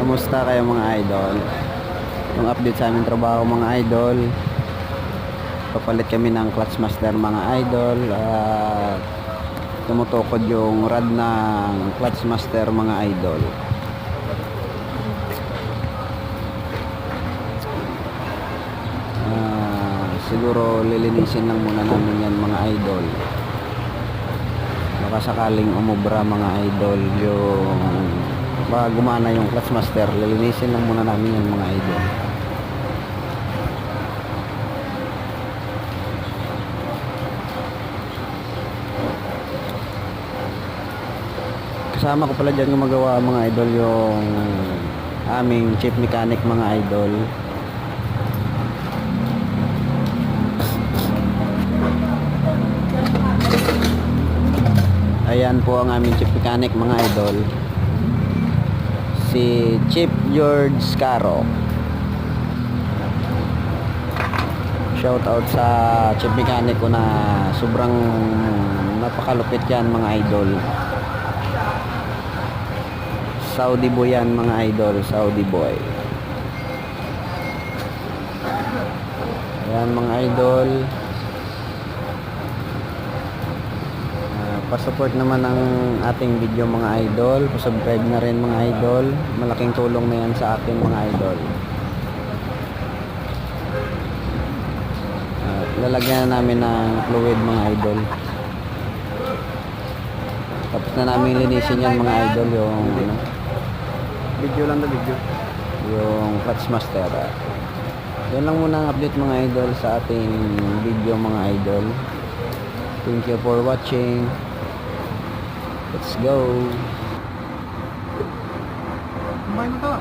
Kamusta kayo mga idol? Yung update sa aming trabaho mga idol, papalit kami ng clutch master mga idol, at tumutukod yung rod ng clutch master mga idol. Siguro lilinisin lang muna namin yan mga idol, baka sakaling umubra mga idol, yung baka gumana yung clutch master, lilinisin lang muna namin yan mga idol. Kasama ko pala dyan gumagawa mga idol yung aming chief mechanic mga idol. Ayan po ang aming chief mechanic mga idol, si Chief George Caro. Shout out sa chief mechanic ko na sobrang napakalupit yan mga idol. Saudi boy yan mga idol, Saudi boy. Ayan mga idol, pa-support naman ang ating video mga idol, pa-subscribe na rin mga idol, malaking tulong na yan sa ating mga idol. Lalagyan na namin ng fluid mga idol, tapos na namin linisin yan mga idol, yung video lang na video, yung clutch master. Yan lang muna ang update mga idol sa ating video mga idol. Thank you for watching. Let's go. Kumain na to.